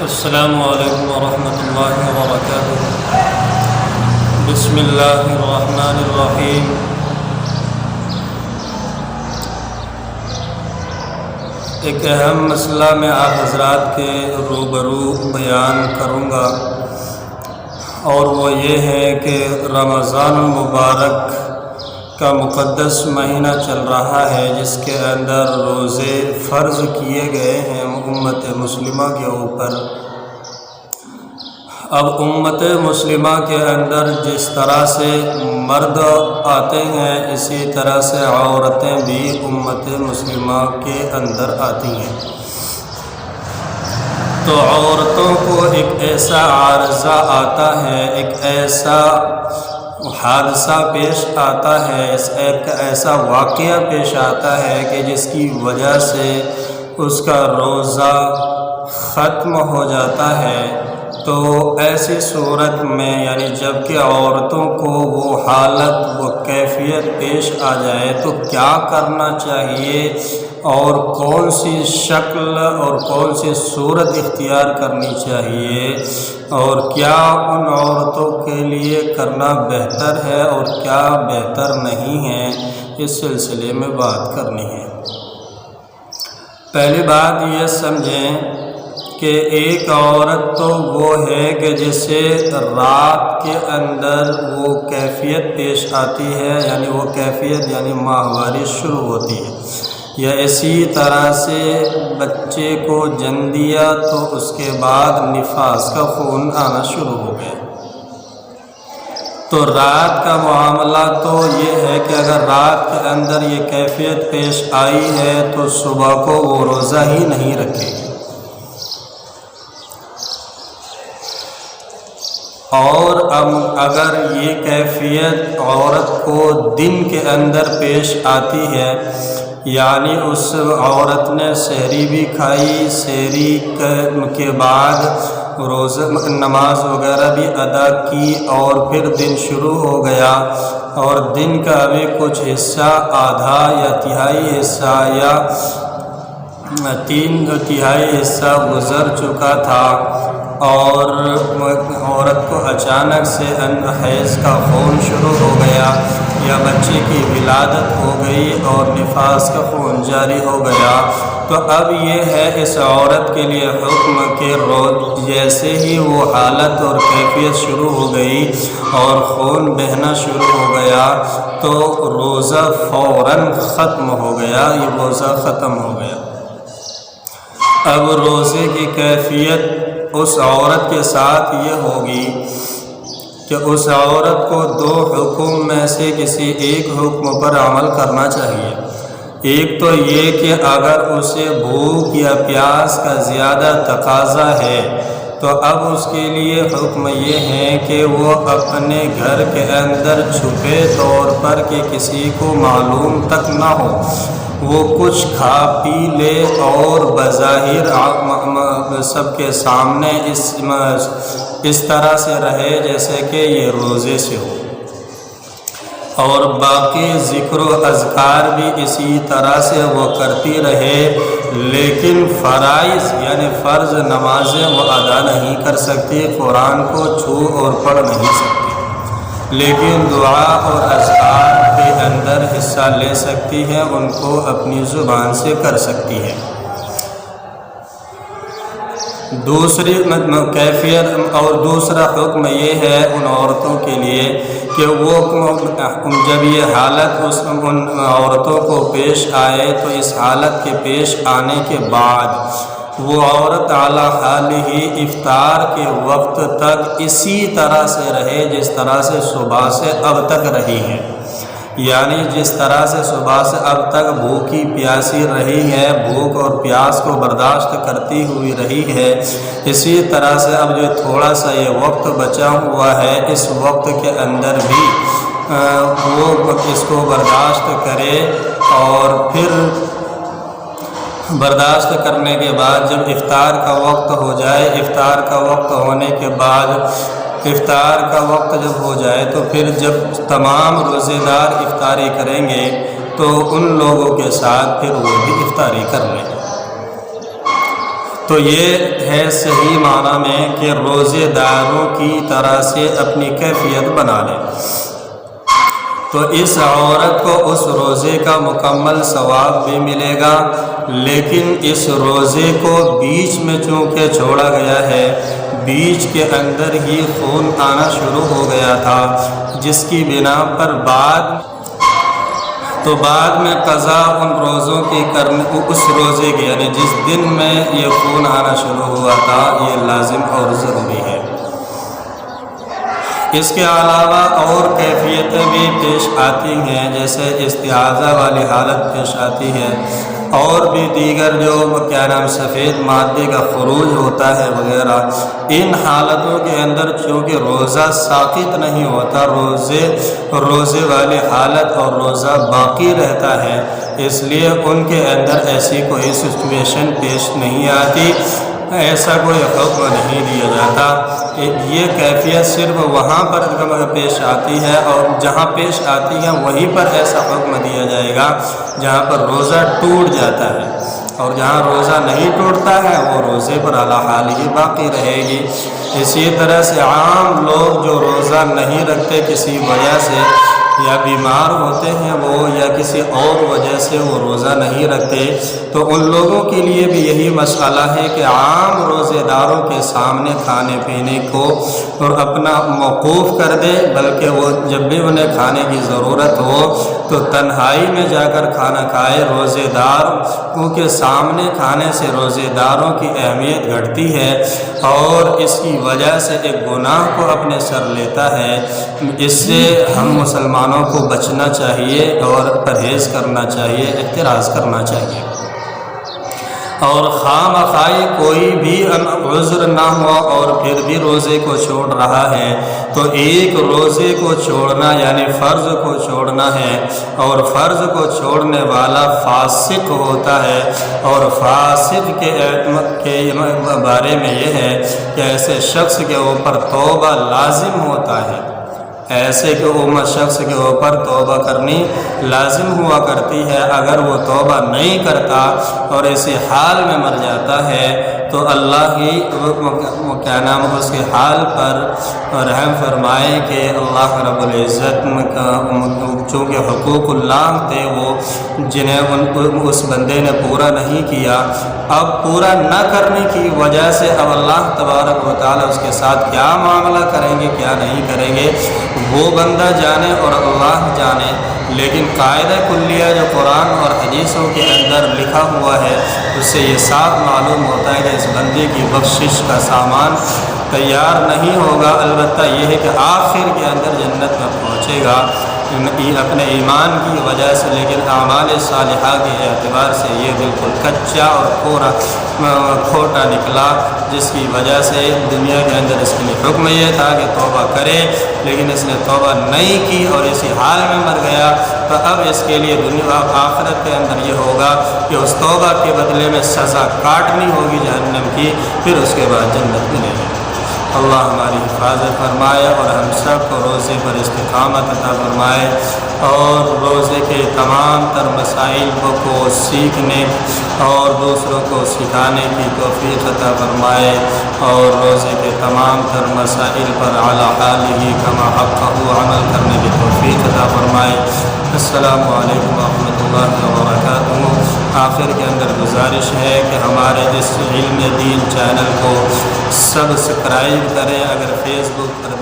السلام علیکم ورحمۃ اللہ وبرکاتہ۔ بسم اللہ الرحمن الرحیم۔ ایک اہم مسئلہ میں آپ حضرات کے روبرو بیان کروں گا، اور وہ یہ ہے کہ رمضان المبارک کا مقدس مہینہ چل رہا ہے، جس کے اندر روزے فرض کیے گئے ہیں امت مسلمہ کے اوپر۔ اب امت مسلمہ کے اندر جس طرح سے مرد آتے ہیں، اسی طرح سے عورتیں بھی امت مسلمہ کے اندر آتی ہیں۔ تو عورتوں کو ایک ایسا عارضہ آتا ہے، ایک ایسا حادثہ پیش آتا ہے، ایک ایسا واقعہ پیش آتا ہے کہ جس کی وجہ سے اس کا روزہ ختم ہو جاتا ہے۔ تو ایسی صورت میں یعنی جب کہ عورتوں کو وہ حالت وہ کیفیت پیش آ جائے تو کیا کرنا چاہیے، اور کون سی شکل اور کون سی صورت اختیار کرنی چاہیے، اور کیا ان عورتوں کے لیے کرنا بہتر ہے اور کیا بہتر نہیں ہے، اس سلسلے میں بات کرنی ہے۔ پہلی بات یہ سمجھیں کہ ایک عورت تو وہ ہے کہ جسے رات کے اندر وہ کیفیت پیش آتی ہے، یعنی وہ کیفیت یعنی ماہواری شروع ہوتی ہے، یا اسی طرح سے بچے کو جن دیا تو اس کے بعد نفاس کا خون آنا شروع ہو گیا۔ تو رات کا معاملہ تو یہ ہے کہ اگر رات کے اندر یہ کیفیت پیش آئی ہے تو صبح کو وہ روزہ ہی نہیں رکھے گی۔ اور اب اگر یہ کیفیت عورت کو دن کے اندر پیش آتی ہے، یعنی اس عورت نے سحری بھی کھائی، سحری کے بعد روزہ نماز وغیرہ بھی ادا کی، اور پھر دن شروع ہو گیا، اور دن کا ابھی کچھ حصہ آدھا یا تہائی حصہ یا 3/4 حصہ گزر چکا تھا، اور عورت کو اچانک سے حیض کا خون شروع ہو گیا، یا بچے کی ولادت ہو گئی اور نفاس کا خون جاری ہو گیا، تو اب یہ ہے اس عورت کے لیے حکم کہ روز جیسے ہی وہ حالت اور کیفیت شروع ہو گئی اور خون بہنا شروع ہو گیا تو روزہ فوراً ختم ہو گیا، یہ روزہ ختم ہو گیا۔ اب روزے کی کیفیت اس عورت کے ساتھ یہ ہوگی کہ اس عورت کو 2 حکم میں سے کسی ایک حکم پر عمل کرنا چاہیے۔ ایک تو یہ کہ اگر اسے بھوک یا پیاس کا زیادہ تقاضا ہے تو اب اس کے لیے حکم یہ ہے کہ وہ اپنے گھر کے اندر چھپے طور پر کہ کسی کو معلوم تک نہ ہو وہ کچھ کھا پی لے، اور بظاہر سب کے سامنے اس طرح سے رہے جیسے کہ یہ روزے سے ہو، اور باقی ذکر و اذکار بھی اسی طرح سے وہ کرتی رہے، لیکن فرائض یعنی فرض نمازیں وہ ادا نہیں کر سکتی، قرآن کو چھو اور پڑھ نہیں سکتی، لیکن دعا اور اذکار کے اندر حصہ لے سکتی ہے، ان کو اپنی زبان سے کر سکتی ہے۔ دوسری کیفیت اور دوسرا حکم یہ ہے ان عورتوں کے لیے کہ وہ جب یہ حالت ان عورتوں کو پیش آئے تو اس حالت کے پیش آنے کے بعد وہ عورت اعلیٰ حال ہی افطار کے وقت تک اسی طرح سے رہے جس طرح سے صبح سے اب تک رہی ہے، یعنی جس طرح سے صبح سے اب تک بھوکی پیاسی رہی ہے، بھوک اور پیاس کو برداشت کرتی ہوئی رہی ہے، اسی طرح سے اب جو تھوڑا سا یہ وقت بچا ہوا ہے اس وقت کے اندر بھی وہ اس کو برداشت کرے، اور پھر برداشت کرنے کے بعد جب افطار کا وقت ہو جائے، افطار کا وقت ہونے کے بعد افطار کا وقت جب ہو جائے تو پھر جب تمام روزے دار افطاری کریں گے تو ان لوگوں کے ساتھ پھر وہ بھی افطاری کر لیں۔ تو تو یہ ہے صحیح معنی میں کہ روزے داروں کی طرح سے اپنی کیفیت بنا لیں، تو اس عورت کو اس روزے کا مکمل ثواب بھی ملے گا، لیکن اس روزے کو بیچ میں چونکہ چھوڑا گیا ہے، بیچ کے اندر ہی خون آنا شروع ہو گیا تھا، جس کی بنا پر بعد میں قضا ان روزوں کی کرنے، اس روزے کی یعنی جس دن میں یہ خون آنا شروع ہوا تھا، یہ لازم اور ضروری ہے۔ اس کے علاوہ اور کیفیتیں بھی پیش آتی ہیں، جیسے استحاضہ والی حالت پیش آتی ہے، اور بھی دیگر جو سفید مادے کا خروج ہوتا ہے وغیرہ۔ ان حالتوں کے اندر چونکہ روزہ ساقط نہیں ہوتا، روزے والی حالت اور روزہ باقی رہتا ہے، اس لیے ان کے اندر ایسی کوئی سچویشن پیش نہیں آتی، ایسا کوئی حکم نہیں دیا جاتا۔ یہ کیفیت صرف وہاں پر پیش آتی ہے، اور جہاں پیش آتی ہے وہیں پر ایسا حکم دیا جائے گا جہاں پر روزہ ٹوٹ جاتا ہے، اور جہاں روزہ نہیں ٹوٹتا ہے وہ روزے پر علی حال ہی باقی رہے گی۔ اسی طرح سے عام لوگ جو روزہ نہیں رکھتے کسی وجہ سے، یا بیمار ہوتے ہیں وہ، یا کسی اور وجہ سے وہ روزہ نہیں رکھتے، تو ان لوگوں کے لیے بھی یہی مسئلہ ہے کہ عام روزے داروں کے سامنے کھانے پینے کو اور اپنا موقوف کر دے، بلکہ وہ جب بھی انہیں کھانے کی ضرورت ہو تو تنہائی میں جا کر کھانا کھائے۔ روزے دار کیونکہ سامنے کھانے سے روزے داروں کی اہمیت گھٹتی ہے، اور اس کی وجہ سے ایک گناہ کو اپنے سر لیتا ہے۔ اس سے ہم مسلمانوں کو بچنا چاہیے اور پرہیز کرنا چاہیے، احتراز کرنا چاہیے، اور خواہ کوئی بھی عذر نہ ہوا اور پھر بھی روزے کو چھوڑ رہا ہے، تو ایک روزے کو چھوڑنا یعنی فرض کو چھوڑنا ہے، اور فرض کو چھوڑنے والا فاسق ہوتا ہے، اور فاسق کے بارے میں یہ ہے کہ ایسے شخص کے اوپر توبہ لازم ہوتا ہے، ایسے کہ شخص کے اوپر توبہ کرنی لازم ہوا کرتی ہے۔ اگر وہ توبہ نہیں کرتا اور اسی حال میں مر جاتا ہے تو اللہ ہی اس کے حال پر رحم فرمائے کہ اللہ رب العزت کا چونکہ حقوق اللہ تھے وہ جنہیں اس بندے نے پورا نہیں کیا، اب پورا نہ کرنے کی وجہ سے اب اللہ تبارک و تعالیٰ اس کے ساتھ کیا معاملہ کریں گے کیا نہیں کریں گے وہ بندہ جانے اور اللہ جانے، لیکن قاعدہ کلیہ جو قرآن اور حدیثوں کے اندر لکھا ہوا ہے اس سے یہ صاف معلوم ہوتا ہے کہ اس بندے کی بخشش کا سامان تیار نہیں ہوگا، البتہ یہ ہے کہ آخر کے اندر جنت میں پہنچے گا اپنے ایمان کی وجہ سے، لیکن اعمال صالحہ کے اعتبار سے یہ بالکل کچا اور کھوٹا نکلا، جس کی وجہ سے دنیا کے اندر اس کے لیے حکم یہ تھا کہ توبہ کرے، لیکن اس نے توبہ نہیں کی اور اسی حال میں مر گیا، تو اب اس کے لیے دنیا آخرت کے اندر یہ ہوگا کہ اس توبہ کے بدلے میں سزا کاٹنی ہوگی جہنم کی، پھر اس کے بعد جنت ملے گی۔ اللہ ہماری حفاظت فرمائے اور ہم سب کو روزے پر استقامت عطا فرمائے، اور روزے کے تمام تر مسائل کو سیکھنے اور دوسروں کو سکھانے کی توفیق عطا فرمائے، اور روزے کے تمام تر مسائل پر اعلیٰ حالہ کما حقہ عمل کرنے کی توفیق عطا فرمائے۔ السلام علیکم ورحمۃ اللہ وبرکاتہ۔ آخر کے اندر گزارش ہے کہ ہمارے اس علم دین چینل کو سبسکرائب کریں، اگر فیس بک پر